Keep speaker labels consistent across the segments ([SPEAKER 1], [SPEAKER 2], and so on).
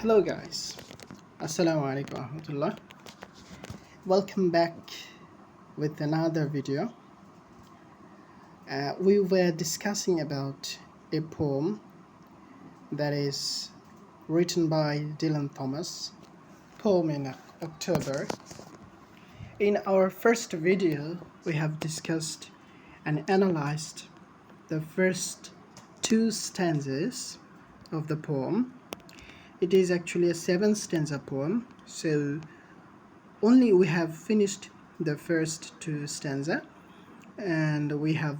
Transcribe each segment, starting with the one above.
[SPEAKER 1] Hello guys, Assalamu alaikum warahmatullah. Welcome back with another video. We were discussing about a poem that is written by Dylan Thomas, Poem in October. In our first video, we have discussed and analyzed the first two stanzas of the poem. It is actually a 7-stanza poem, so only we have finished the first two stanza and we have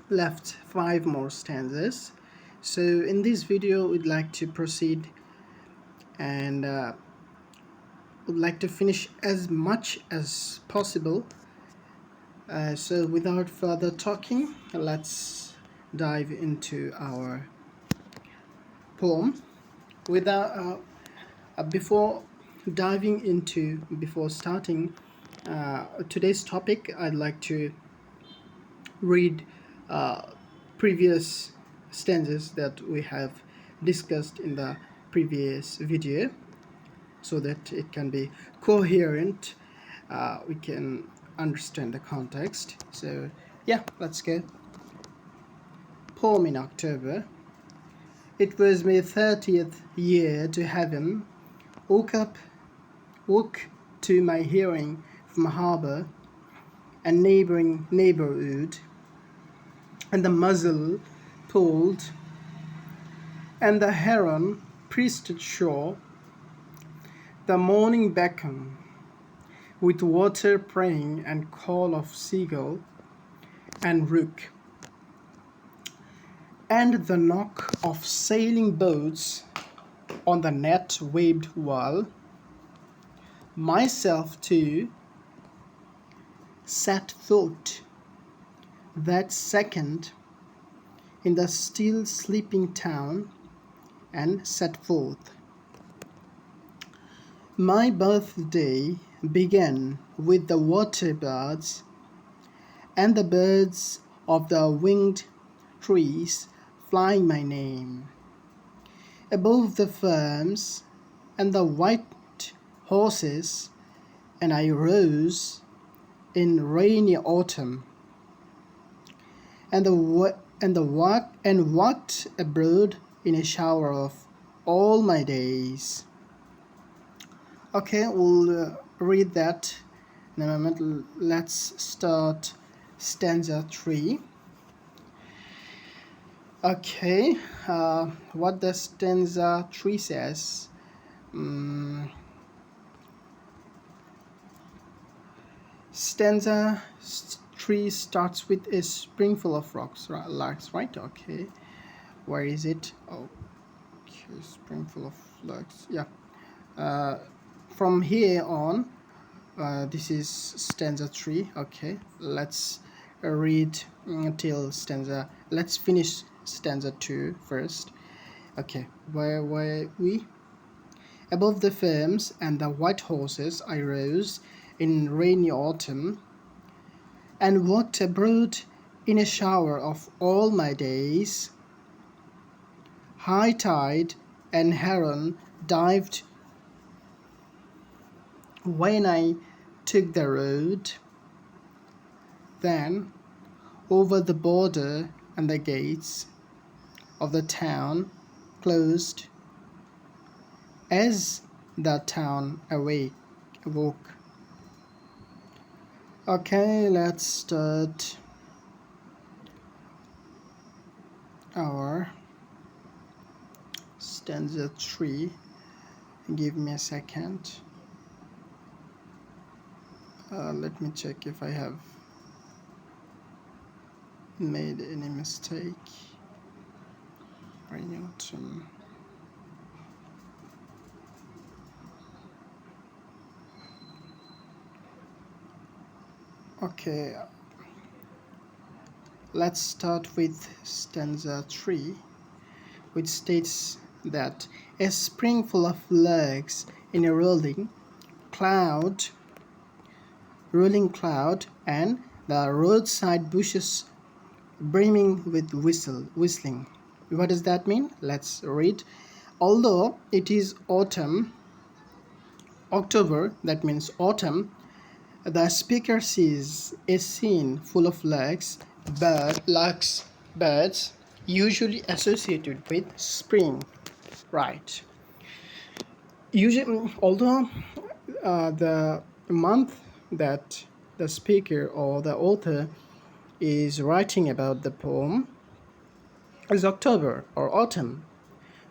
[SPEAKER 1] left 5 more stanzas. So in this video we'd like to proceed and would like to finish as much as possible. So without further talking, let's dive into our poem. Before starting today's topic, I'd like to read previous stanzas that we have discussed in the previous video so that it can be coherent. We can understand the context. So yeah, let's go. Poem in October. It was my 30th year to heaven. Woke to my hearing from harbour and neighbouring neighbourhood, and the muzzle pulled, and the heron priested shore, the morning beckon, with water praying and call of seagull and rook, and the knock of sailing boats on the net-waved wall. Myself too set foot that second in the still sleeping town and set forth. My birthday began with the water birds and the birds of the winged trees flying my name above the farms and the white horses, and I rose in rainy autumn and walked abroad in a shower of all my days. Okay, we'll read that in a moment. Let's start stanza 3. Okay, what the stanza 3 says. Stanza 3 starts with a springful of larks, right? Okay, where is it? Okay, springful of larks. Yeah. From here on, this is stanza 3. Okay, let's read till stanza. Let's finish stanza 2 first. Okay, where were we? Above the farms and the white horses I rose in rainy autumn and walked abroad in a shower of all my days. High tide and heron dived when I took the road, then over the border and the gates of the town closed as the town awoke. Okay, let's start our stanza 3. Give me a second. Let me check if I have made any mistake. Autumn. Okay, let's start with stanza 3, which states that a spring full of larks in a rolling cloud, and the roadside bushes brimming with whistling. What does that mean? Let's read. Although it is autumn, October, that means autumn, the speaker sees a scene full of larks, birds, usually associated with spring. Right. Usually, although the month that the speaker or the author is writing about the poem is October or autumn.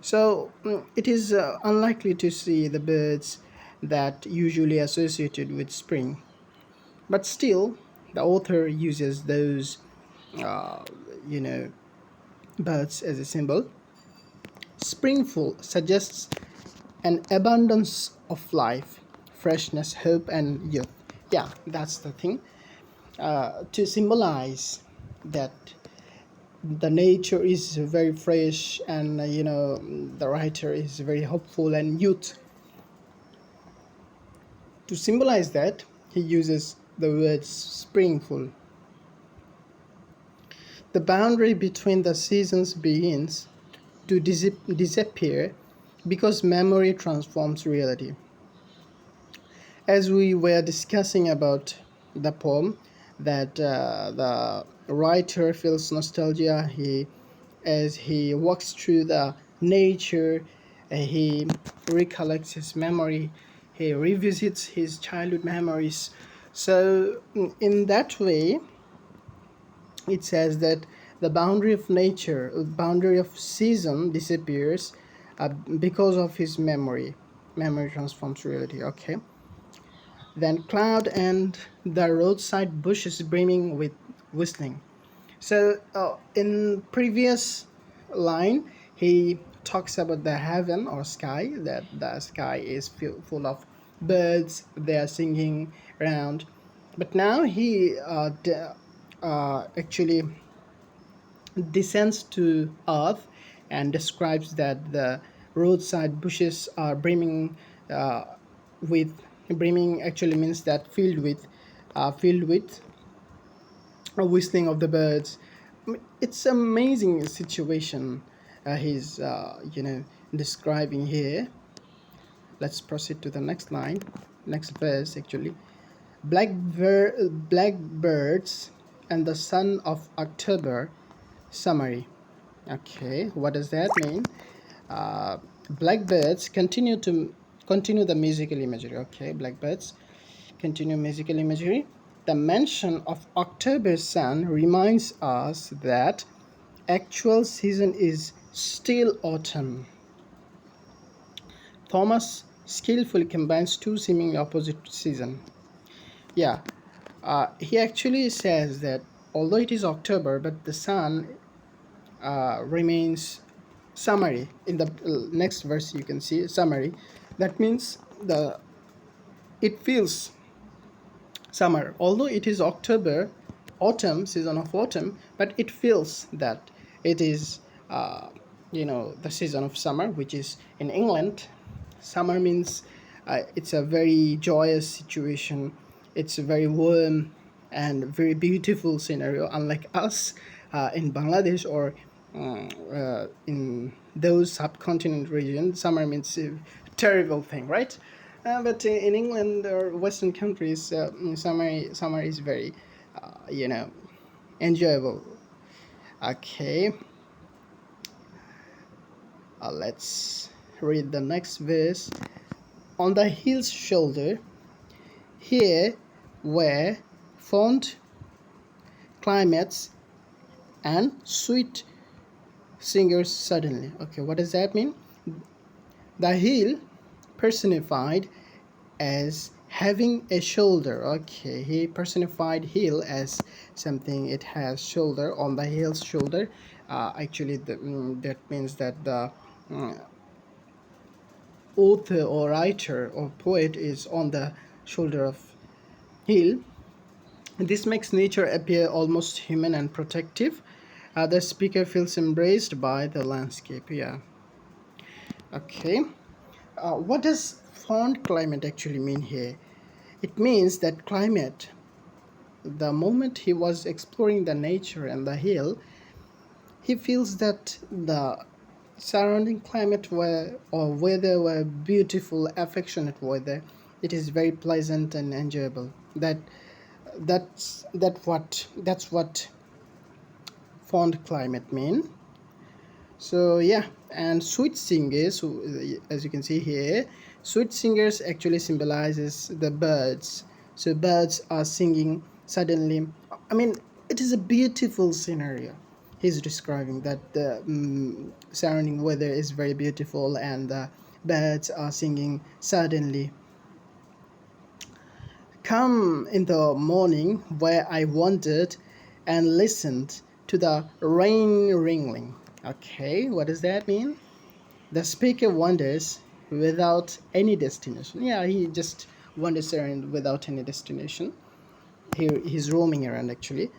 [SPEAKER 1] So it is unlikely to see the birds that usually associated with spring. But still, the author uses those, uh, you know, birds as a symbol. Springful suggests an abundance of life, freshness, hope, and youth. Yeah, that's the thing. To symbolize that the nature is very fresh and the writer is very hopeful and youth. To symbolize that, he uses the word springful. The boundary between the seasons begins to disappear because memory transforms reality. As we were discussing about the poem, that the writer feels nostalgia. As he walks through the nature, he recollects his memory. He revisits his childhood memories. So, in that way, it says that the boundary of nature, boundary of season disappears because of his memory. Memory transforms reality. Okay. Then cloud and the roadside bushes brimming with whistling. So in previous line, he talks about the heaven or sky, that the sky is full of birds, they are singing around. But now he actually descends to earth and describes that the roadside bushes are brimming with brimming actually means that filled with whistling of the birds. It's amazing situation he's describing here. Let's proceed to the next line, next verse actually. Blackbirds and the sun of October summary. Okay, what does that mean? uh, Blackbirds continue the musical imagery. Okay, blackbirds continue musical imagery. The mention of October sun reminds us that actual season is still autumn. Thomas skillfully combines two seemingly opposite seasons. Yeah, he actually says that although it is October, but the sun remains summary. In the next verse you can see summary. That means the it feels summer, although it is October, autumn, season of autumn, but it feels that it is the season of summer, which is in England. Summer means it's a very joyous situation, it's a very warm and very beautiful scenario, unlike us in Bangladesh or in those subcontinent region. Summer means a terrible thing, right? But in England or Western countries, summer is very, enjoyable. Okay, let's read the next verse. On the hill's shoulder, here were fond climates and sweet singers suddenly. Okay, what does that mean? The hill personified as having a shoulder. Okay, he personified hill as something it has shoulder. On the hill's shoulder, actually that means that the mm, author or writer or poet is on the shoulder of hill. This makes nature appear almost human and protective. The speaker feels embraced by the landscape. Yeah. Okay. What does fond climate actually mean here? It means that climate, the moment he was exploring the nature and the hill, he feels that the surrounding climate were or weather were beautiful, affectionate weather. It is very pleasant and enjoyable. That's what fond climate mean. So yeah, and sweet singers, as you can see here, sweet singers actually symbolizes the birds. So birds are singing suddenly. I mean, it is a beautiful scenario. He's describing that the surrounding weather is very beautiful and the birds are singing suddenly. Come in the morning where I wandered and listened to the rain ringing. Okay, what does that mean? The speaker wanders without any destination. Yeah, he just wanders around without any destination. He's roaming around actually.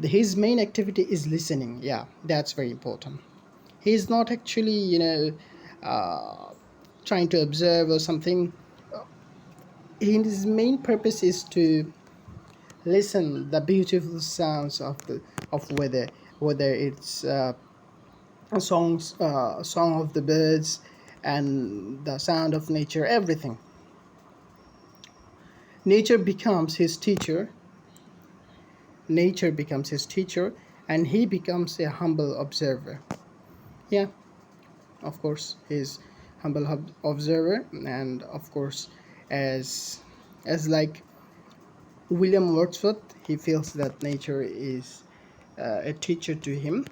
[SPEAKER 1] His main activity is listening. Yeah, that's very important. He's not actually, trying to observe or something. His main purpose is to listen the beautiful sounds of weather, whether it's song of the birds and the sound of nature, everything. Nature becomes his teacher. Nature becomes his teacher, and he becomes a humble observer. Yeah, of course, he's humble observer, and of course, as like William Wordsworth, he feels that nature is a teacher to him.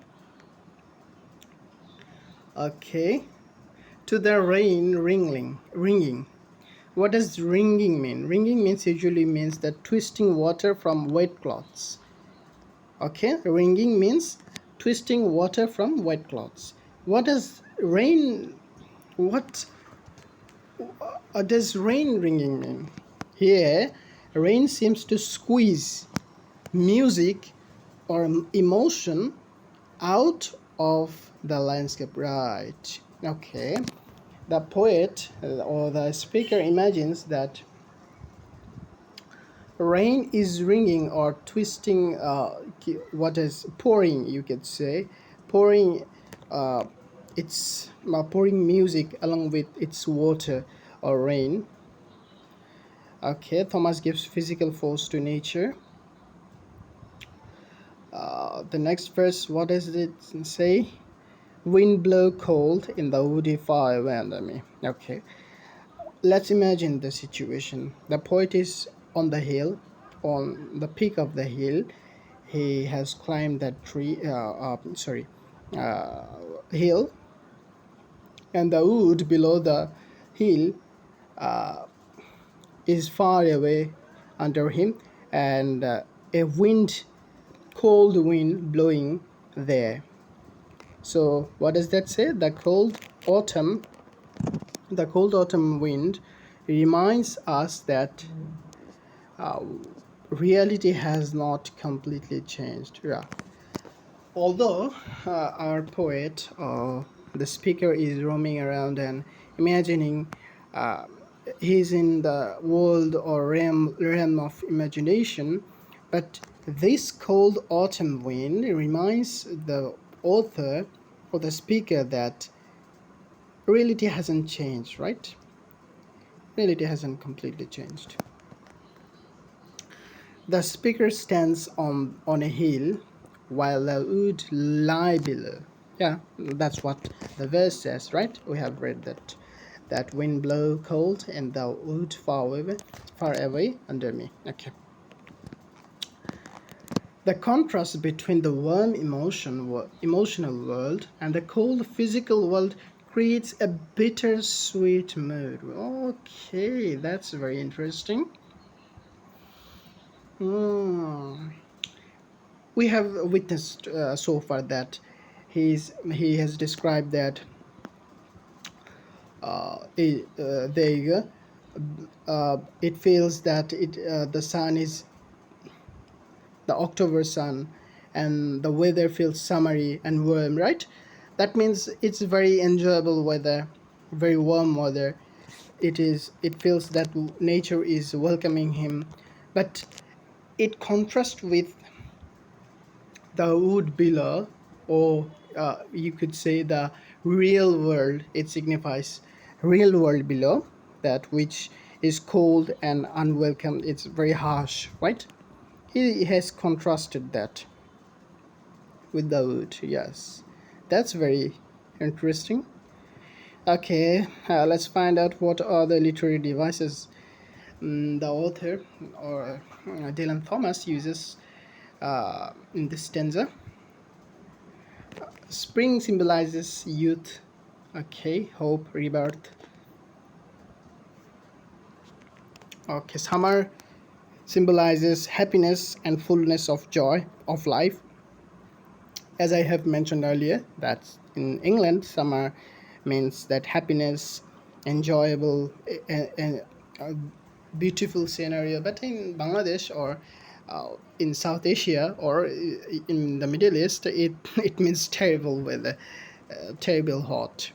[SPEAKER 1] Okay, to the rain ringing. What does ringing mean? Ringing usually means that twisting water from wet cloths. Okay, ringing means twisting water from wet cloths. What does rain? What does rain ringing mean? Here, rain seems to squeeze music or emotion out of the landscape. Right. Okay. The poet or the speaker imagines that rain is ringing or twisting, what is pouring, you could say, pouring, uh, it's pouring music along with its water or rain. Okay, Thomas gives physical force to nature. The next verse, what does it say? Wind blow cold in the woody fire under me. Okay, let's imagine the situation. The poet is on the hill, on the peak of the hill. He has climbed that uh, hill, and the wood below the hill is far away under him, and a wind, cold wind blowing there. So what does that say? Autumn, the cold autumn wind reminds us that uh, reality has not completely changed. Yeah. Although our poet, the speaker, is roaming around and imagining, uh, he's in the world or realm of imagination, but this cold autumn wind reminds the author or the speaker that reality hasn't changed, right? Reality hasn't completely changed. The speaker stands on a hill while the wood lie below. Yeah, that's what the verse says, right? We have read that wind blow cold and the wood far away under me. Okay. The contrast between the warm emotional world and the cold physical world creates a bittersweet mood. Okay, that's very interesting. Hmm. We have witnessed so far that he has described that there you go. It feels that the sun is the October sun, and the weather feels summery and warm, right? That means it's very enjoyable weather, very warm weather. It feels that nature is welcoming him, but it contrasts with the wood below, or you could say the real world, it signifies real world below, that which is cold and unwelcome, it's very harsh, right? He has contrasted that with the wood. Yes, that's very interesting. Okay, let's find out what are the literary devices the author, or Dylan Thomas, uses in this stanza. Spring symbolizes youth, okay, hope, rebirth. Okay, summer symbolizes happiness and fullness of joy of life. As I have mentioned earlier, that in England, summer means that happiness, enjoyable, and beautiful scenario. But in Bangladesh, or in South Asia, or in the Middle East, it means terrible weather, terrible hot.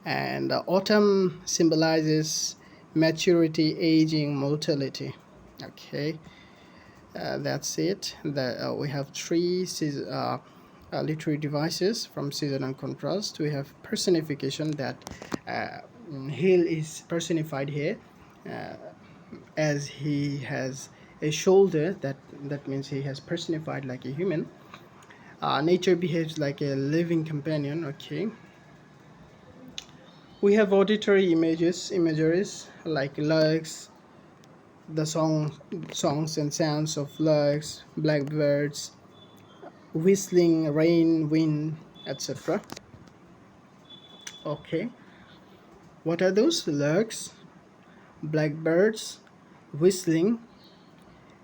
[SPEAKER 1] And autumn symbolizes maturity, aging, mortality. Okay, that's it. We have three literary devices from season and contrast. We have personification, that uh, Hill is personified here, uh, as he has a shoulder, that means he has personified like a human. Nature behaves like a living companion. Okay, we have auditory imageries like larks, the songs and sounds of larks, blackbirds, whistling, rain, wind, etc. Okay, what are those? Larks, blackbirds, whistling,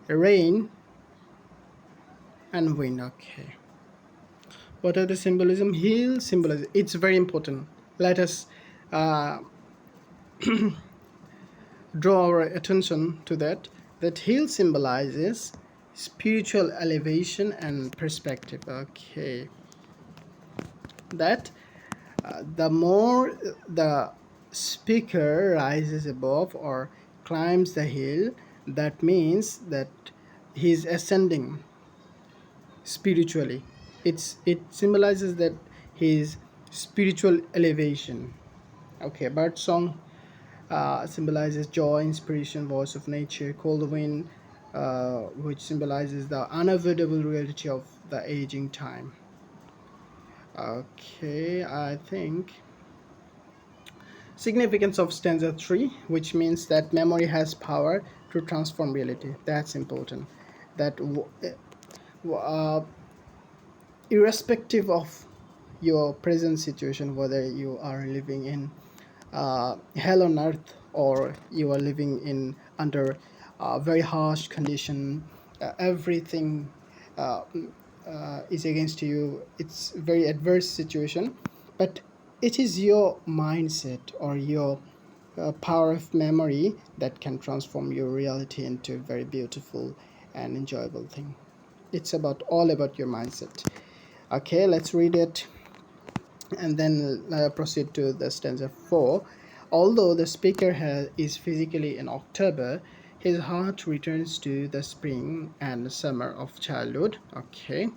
[SPEAKER 1] rain, and wind. Okay, what are the symbolism? Hill symbolism, it's very important. Let us uh, draw our attention to that hill symbolizes spiritual elevation and perspective. Okay, that the more the speaker rises above or climbs the hill, that means that he's ascending spiritually. It symbolizes that his spiritual elevation. Okay, bird song symbolizes joy, inspiration, voice of nature. Cold wind, which symbolizes the unavoidable reality of the aging time. Okay, I think significance of stanza 3, which means that memory has power to transform reality. That's important. That uh, irrespective of your present situation, whether you are living in hell on earth, or you are living in under very harsh condition, everything uh, is against you, it's very adverse situation, but it is your mindset or your power of memory that can transform your reality into a very beautiful and enjoyable thing. It's about all about your mindset. Okay, let's read it and then proceed to the stanza 4. Although the speaker is physically in October, his heart returns to the spring and summer of childhood. Okay.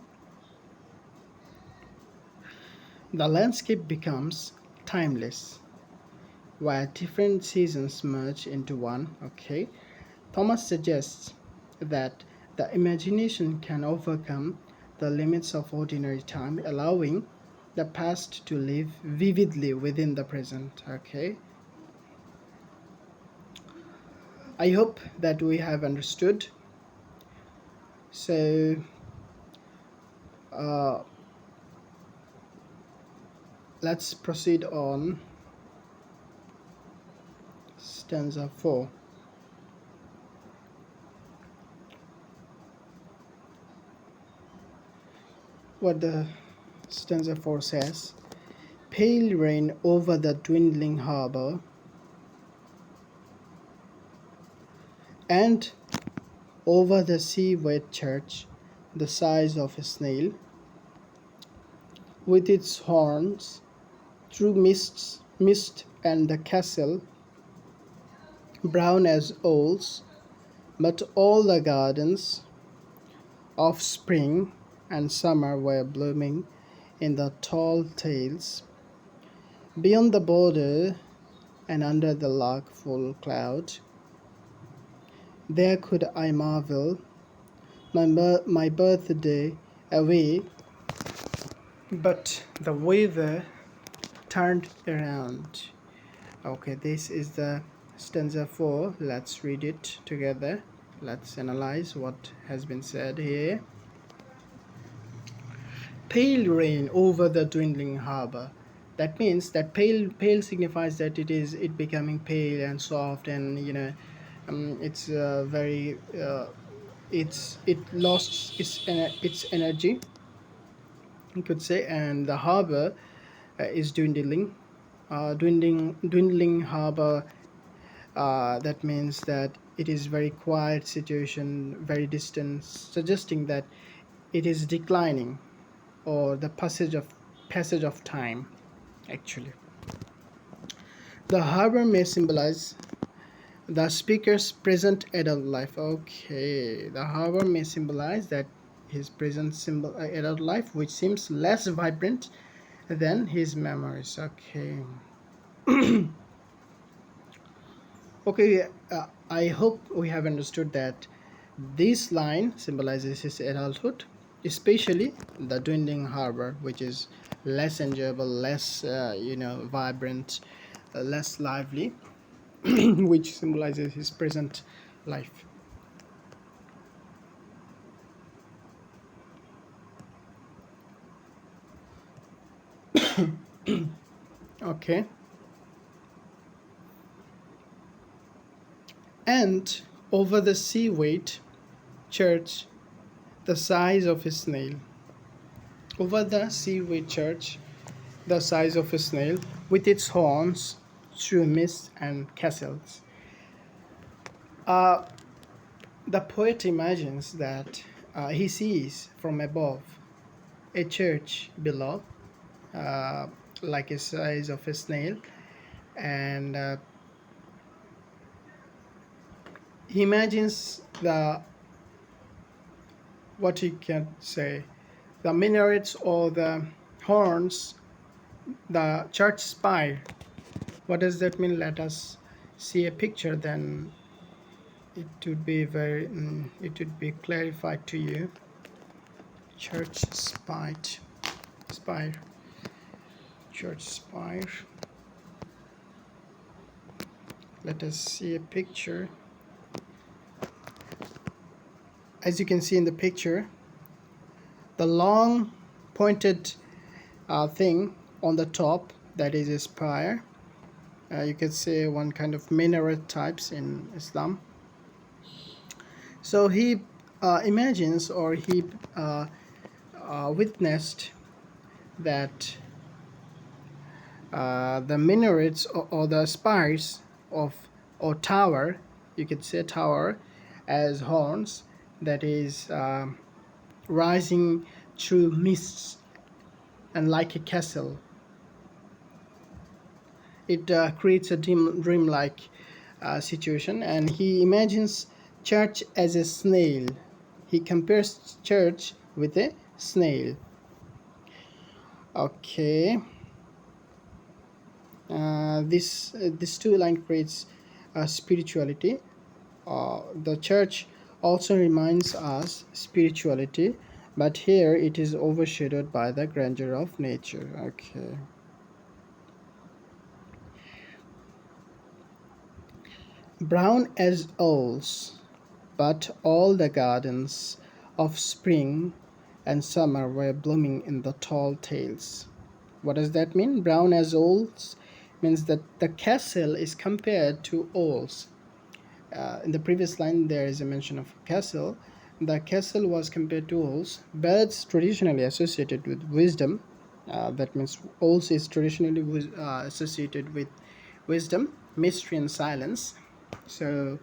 [SPEAKER 1] The landscape becomes timeless while different seasons merge into one. Okay. Thomas suggests that the imagination can overcome the limits of ordinary time, allowing the past to live vividly within the present. Okay, I hope that we have understood. So uh, let's proceed on stanza 4. What the stanza 4 says: pale rain over the dwindling harbor, and over the sea-wet church, the size of a snail, with its horns through mist, and the castle brown as owls, but all the gardens of spring and summer were blooming in the tall tales. Beyond the border and under the lark-full cloud, there could I marvel my birthday away, but the weather turned around. Okay, this is the stanza 4. Let's read it together. Let's analyze what has been said here. Pale rain over the dwindling harbor. That means that pale signifies that it becoming pale and soft, and it's very it lost its energy, you could say, and the harbor is dwindling. Dwindling harbor. That means that it is very quiet situation, very distant, suggesting that it is declining, or the passage of time. Actually, the harbor may symbolize the speaker's present adult life. Okay, the harbor may symbolize that his present adult life, which seems less vibrant than his memories. Okay. Okay, I hope we have understood that this line symbolizes his adulthood, especially the dwindling harbor, which is less enjoyable, less vibrant, less lively, which symbolizes his present life. Okay. And over the seaward church, the size of a snail. Over the seaward church, the size of a snail, with its horns through mist and castles. Uh, the poet imagines that he sees from above a church below, uh, like a size of a snail, and he imagines the, what he can say, the minarets or the horns, the church spire. What does that mean? Let us see a picture, then it would be it would be clarified to you. Church spire, church spire. Let us see a picture. As you can see in the picture, the long pointed thing on the top, that is a spire. You could say one kind of minaret types in Islam. So he imagines, or he witnessed that the minarets, or the spires of, or tower, you could say tower, as horns, that is rising through mists and like a castle. It creates a dreamlike situation, and he imagines church as a snail. He compares church with a snail. Okay. This two line creates spirituality. The church also reminds us spirituality, but here it is overshadowed by the grandeur of nature. Okay. Brown as owls, but all the gardens of spring and summer were blooming in the tall tales. What does that mean? Brown as owls means that the castle is compared to owls. In the previous line, there is a mention of castle. The castle was compared to owls. Birds traditionally associated with wisdom. That means owls is traditionally associated with wisdom, mystery, and silence. So,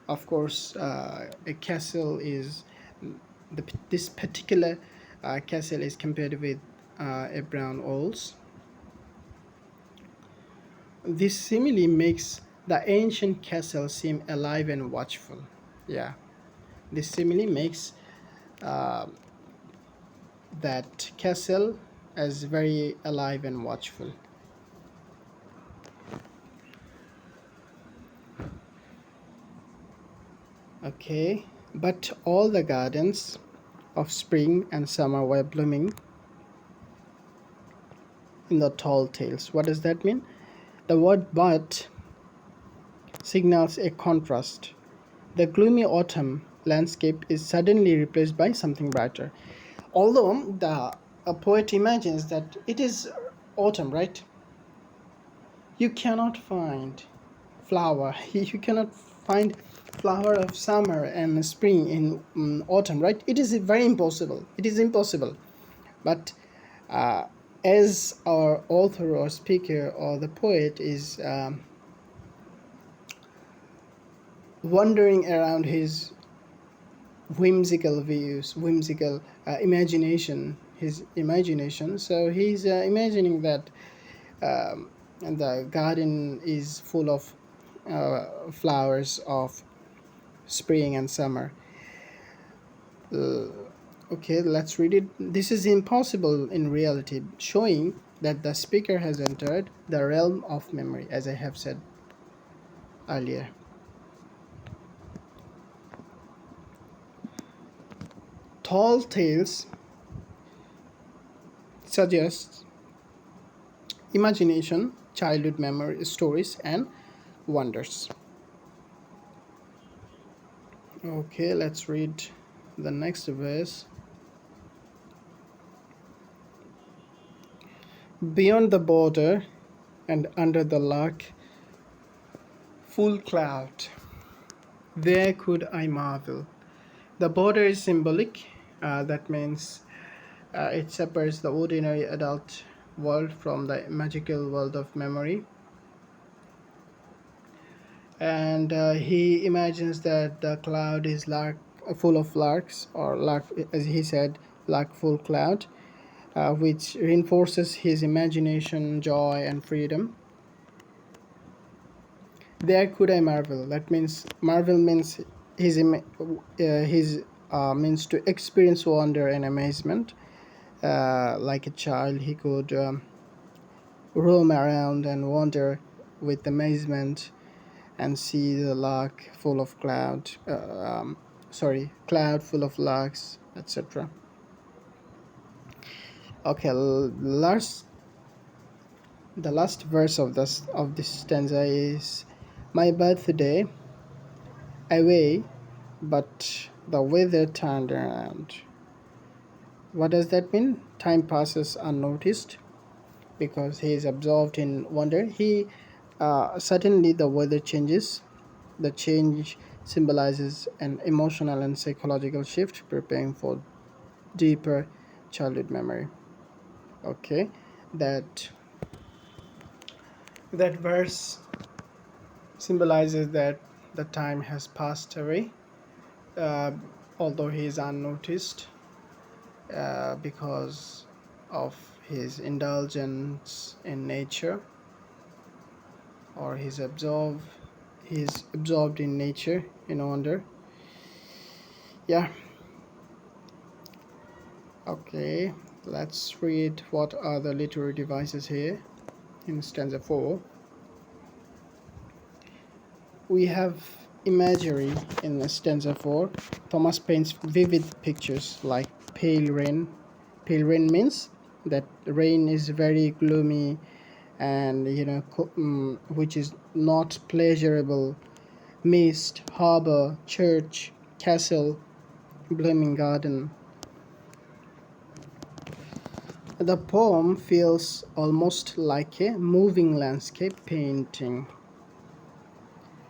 [SPEAKER 1] of course, a castle is this particular castle is compared with a brown owls. This simile makes the ancient castle seem alive and watchful. Yeah, this simile makes uh, that castle as very alive and watchful. Okay, but all the gardens of spring and summer were blooming in the tall tales. What does that mean? The word but signals a contrast. The gloomy autumn landscape is suddenly replaced by something brighter. Although the a poet imagines that it is autumn, right? You cannot find flower. You cannot find flower of summer and spring in autumn, right? It is very impossible. It is impossible. But uh, as our author or speaker or the poet is wandering around his whimsical views, whimsical his imagination. So he's imagining that and the garden is full of flowers of spring and summer. Okay, let's read it. This is impossible in reality, showing that the speaker has entered the realm of memory, as I have said earlier. Tall tales suggest imagination, childhood memory, stories, and wonders. Okay, let's read the next verse. Beyond the border and under the lark full cloud, there could I marvel. The border is symbolic. That means it separates the ordinary adult world from the magical world of memory. And he imagines that the cloud is full of larks, or lark, as he said, lark full cloud, which reinforces his imagination, joy, and freedom. There could I marvel. That means marvel means his means to experience wonder and amazement. Like a child, he could roam around and wonder with amazement and see the lark full of cloud full of larks, etc. Okay, the last verse of this stanza is, my birthday away, but the weather turned around. What does that mean? Time passes unnoticed because he is absorbed in wonder. He suddenly the weather changes. The change symbolizes an emotional and psychological shift, preparing for deeper childhood memory. Okay, that that verse symbolizes that the time has passed away, uh, although he is unnoticed because of his indulgence in nature, or he's absorbed in nature in wonder. Yeah. Okay, let's read what are the literary devices here in stanza 4. We have imagery in stanza 4. Thomas paints vivid pictures like pale rain. Pale rain means that rain is very gloomy and which is not pleasurable. Mist, harbor, church, castle, blooming garden. The poem feels almost like a moving landscape painting.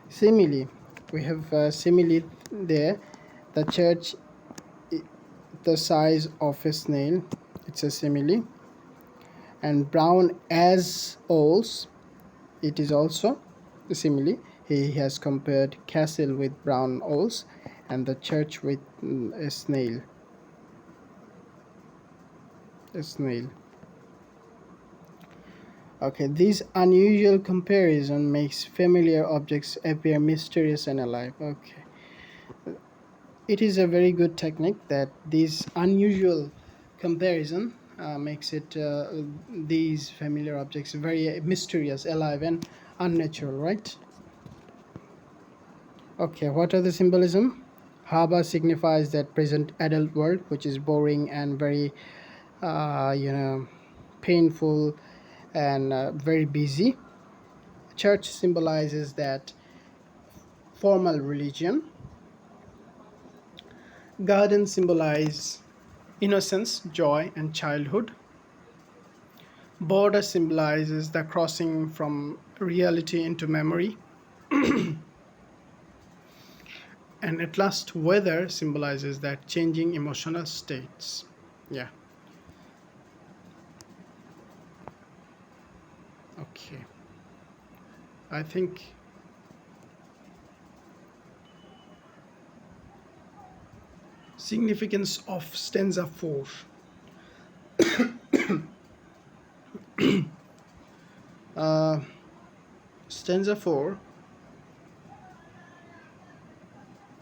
[SPEAKER 1] Simile. We have a simile there. The church, the size of a snail. It's a simile. And brown as owls. It is also a simile. He has compared castle with brown owls and the church with a snail. A snail. Okay, this unusual comparison makes familiar objects appear mysterious and alive. Okay. It is a very good technique that this unusual comparison makes it these familiar objects very mysterious, alive, and unnatural, right? Okay, what are the symbolism? Haba signifies that present adult world, which is boring and very, painful and very busy. Church symbolizes that formal religion. Garden symbolize innocence, joy, and childhood. Border symbolizes the crossing from reality into memory. And at last, weather symbolizes that changing emotional states. Yeah, okay. I think significance of stanza 4. Uh, stanza 4,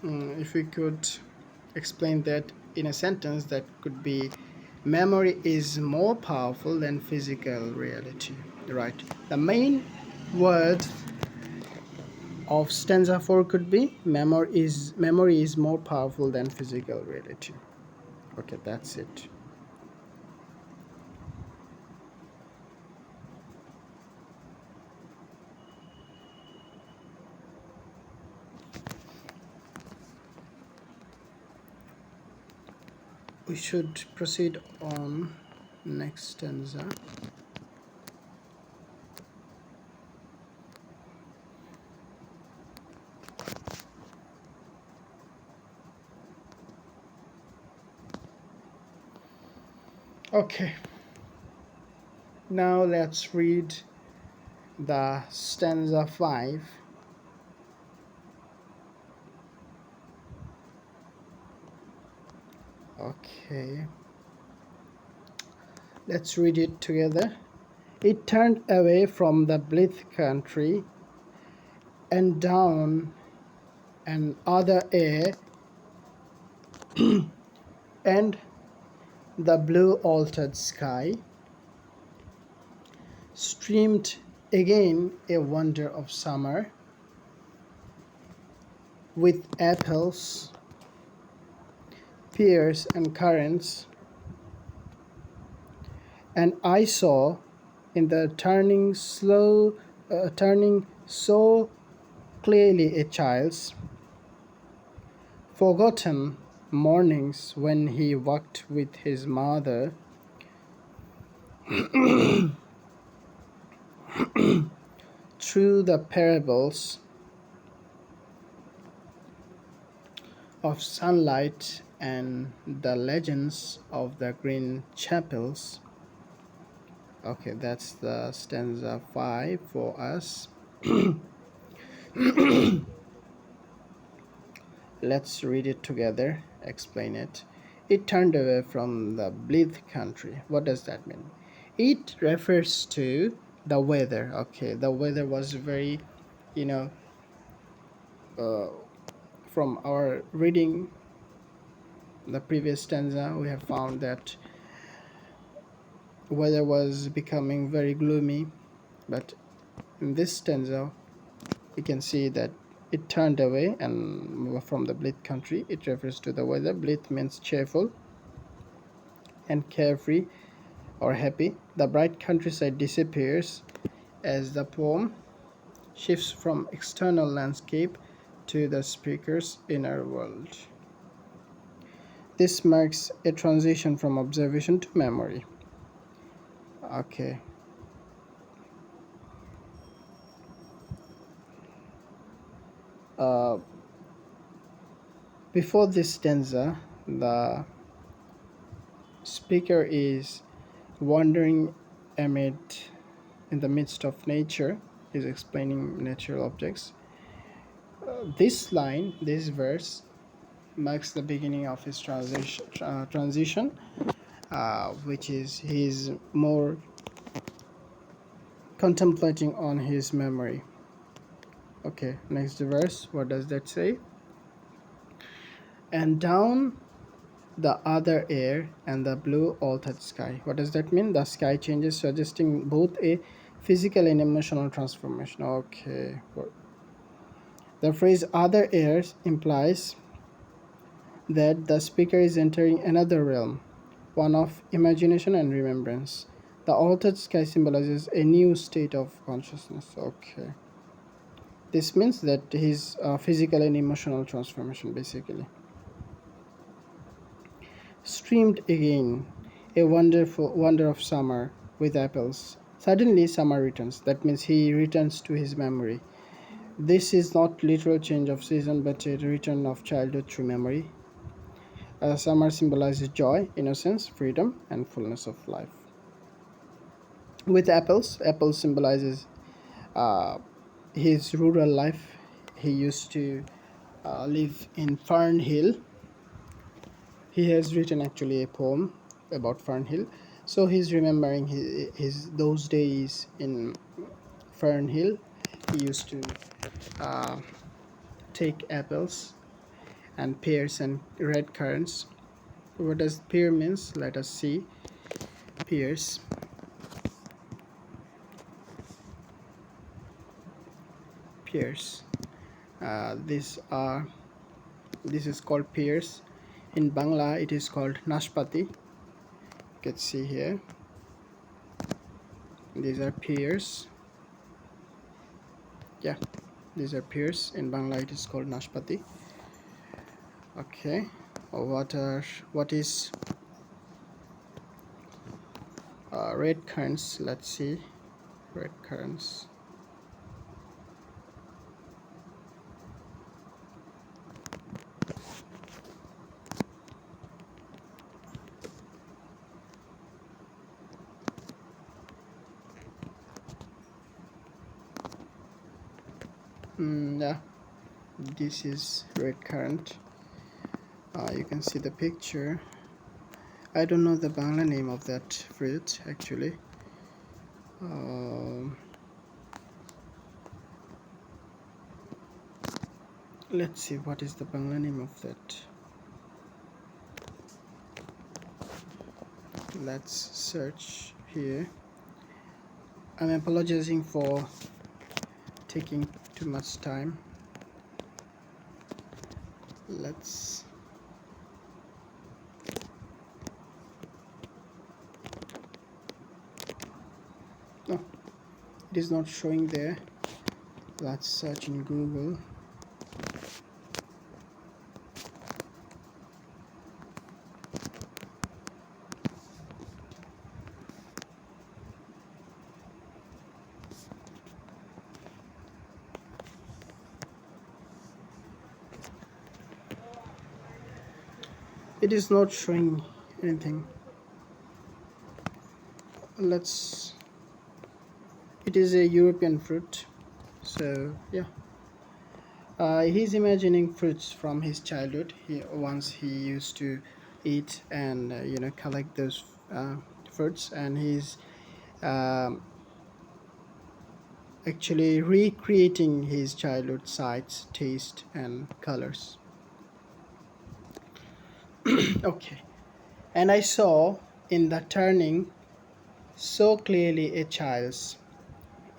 [SPEAKER 1] if we could explain that in a sentence, that could be memory is more powerful than physical reality, right? The main word of stanza 4 could be memory is more powerful than physical reality. Okay, that's it. We should proceed on next stanza. Okay, now let's read the stanza 5. Okay, let's read it together. It turned away from the bleak country and down an other air, and the blue altered sky streamed again, a wonder of summer, with apples, pears, and currants. And I saw in the turning so clearly a child's forgotten mornings when he walked with his mother through the parables of sunlight and the legends of the green chapels. Okay, that's the stanza 5 for us. Let's read it together, explain it. It turned away from the bleak country. What does that mean? It refers to the weather. Okay, the weather was very, you know, from our reading the previous stanza, we have found that weather was becoming very gloomy, but in this stanza, we can see that it turned away and from the bleak country. It refers to the weather. Bleak means cheerful and carefree or happy. The bright countryside disappears as the poem shifts from external landscape to the speaker's inner world. This marks a transition from observation to memory. Okay. Before this stanza, the speaker is wandering amid in the midst of nature, is explaining natural objects. This line, this verse, marks the beginning of his transition, which is he's more contemplating on his memory. Okay, next verse, what does that say? And down the other air, and the blue altered sky. What does that mean? The sky changes, suggesting both a physical and emotional transformation. Okay. The phrase other airs implies that the speaker is entering another realm, one of imagination and remembrance. The altered sky symbolizes a new state of consciousness. Okay. This means that his physical and emotional transformation basically. Streamed again, a wonderful wonder of summer with apples. Suddenly summer returns. That means he returns to his memory. This is not literal change of season but a return of childhood through memory. Summer symbolizes joy, innocence, freedom, and fullness of life. With apples, apples symbolizes uh, his rural life. He used to live in Fern Hill. He has written actually a poem about Fern Hill. So he's remembering his those days in Fern Hill. He used to uh, take apples and pears and red currants. What does pear means? Let us see. Pears. Pears. These are. This is called pears. In Bangla, it is called nashpati. You can see here. These are pears. Yeah, these are pears. In Bangla, it is called nashpati. Okay. What is red currants? Let's see. Red currants. Yeah, this is red currant. You can see the picture. I don't know the Bangla name of that fruit actually. Let's see what is the Bangla name of that. Let's search here. I'm apologizing for taking too much time. Let's no, it is not showing there. Let's search in Google. It is not showing anything. It is a European fruit, so yeah. He's imagining fruits from his childhood. Once he used to eat and collect those fruits, and he's um, actually recreating his childhood sights, taste, and colors. Okay, and I saw in the turning so clearly a child's.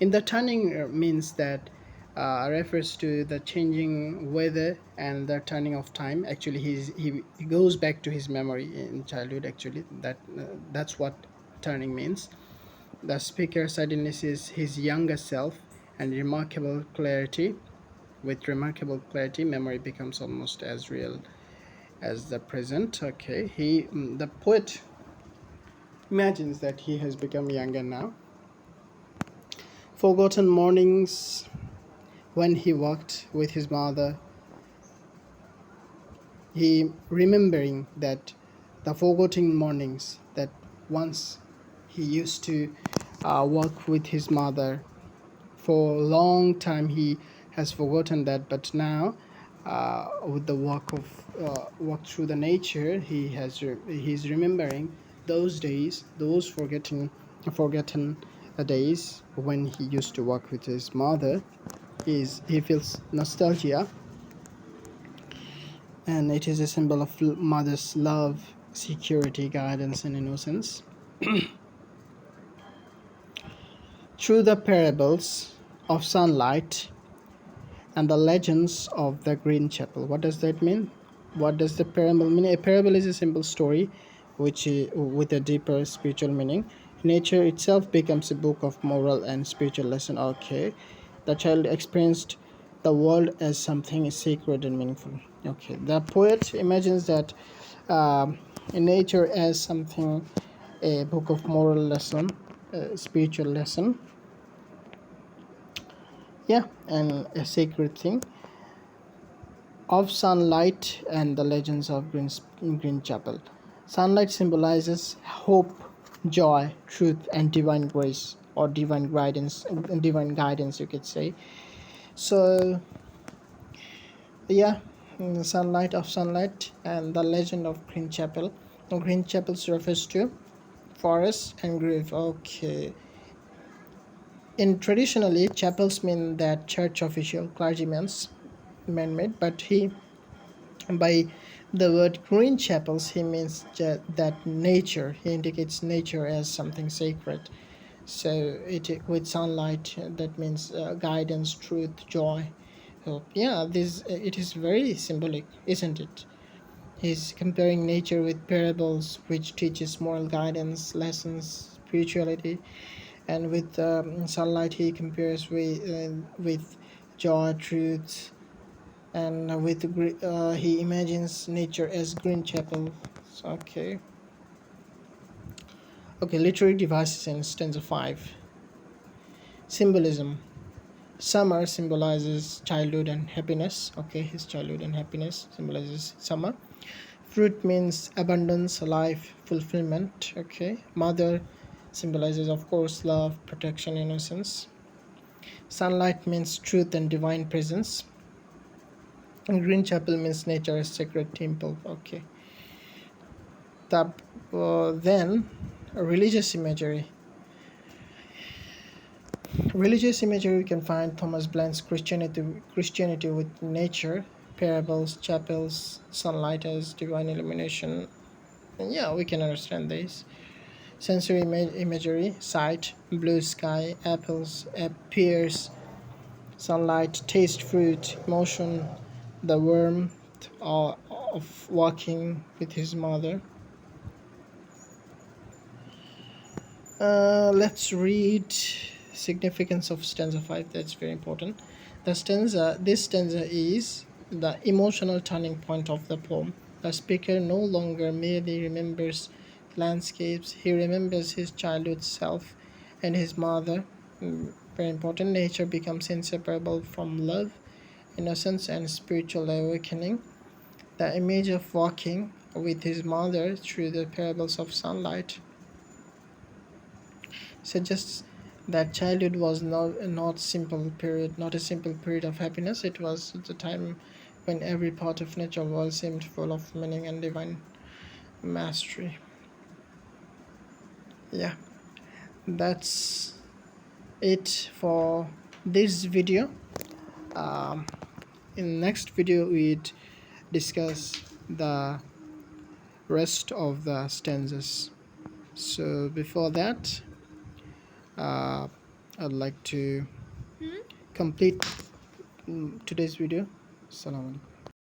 [SPEAKER 1] In the turning means that refers to the changing weather and the turning of time. Actually, he goes back to his memory in childhood. Actually, that's what turning means. The speaker suddenly sees his younger self and remarkable clarity. With remarkable clarity, memory becomes almost as real as the present. Okay, the poet imagines that he has become younger now. Forgotten mornings when he walked with his mother, he remembering that the forgotten mornings that once he used to walk with his mother. For a long time he has forgotten that, but now with the walk through the nature, he's remembering those days, those forgotten days when he used to walk with his mother. He feels nostalgia. and it is a symbol of mother's love, security, guidance, and innocence. Through the parables of sunlight and the legends of the Green Chapel. What does that mean? What does the parable mean? A parable is a simple story which with a deeper spiritual meaning. Nature itself becomes a book of moral and spiritual lesson. Okay. The child experienced the world as something sacred and meaningful. Okay. The poet imagines that nature as something, a book of moral lesson, a spiritual lesson. Yeah, and a sacred thing of sunlight and the legends of Green Chapel. Sunlight symbolizes hope, joy, truth, and divine grace, or divine guidance, you could say. So, yeah, the sunlight of sunlight and the legend of Green Chapel. Green Chapel refers to forest and grave. Okay. In traditionally, chapels mean that church official clergyman's man-made, but he by the word green chapels he means that nature, he indicates nature as something sacred. So it with sunlight, that means guidance, truth, joy, hope. Yeah, this it is very symbolic, isn't it? He's comparing nature with parables which teaches moral guidance, lessons, spirituality, and with sunlight he compares with joy, truth, and with he imagines nature as green chapel. Okay. Okay, literary devices in stanza 5. Symbolism. Summer symbolizes childhood and happiness. Okay, his childhood and happiness symbolizes summer. Fruit means abundance, life, fulfillment. Okay. Mother symbolizes, of course, love, protection, innocence. Sunlight means truth and divine presence. And green chapel means nature as sacred temple. Okay. Then religious imagery. Religious imagery, we can find Thomas blends Christianity with nature, parables, chapels, sunlight as divine illumination. And yeah, we can understand this. Sensory imagery, sight, blue sky, apples, pears, sunlight, taste fruit, emotion, the warmth of walking with his mother. Let's read significance of stanza 5. That's very important. This stanza is the emotional turning point of the poem. The speaker no longer merely remembers landscapes, he remembers his childhood self and his mother. Very important. Nature becomes inseparable from love, innocence, and spiritual awakening. The image of walking with his mother through the parables of sunlight suggests that childhood was not a simple period of happiness. It was the time when every part of nature world seemed full of meaning and divine mastery. Yeah, that's it for this video. In next video we'd discuss the rest of the stanzas. So before that, I'd like to complete today's video. Assalamu alaikum.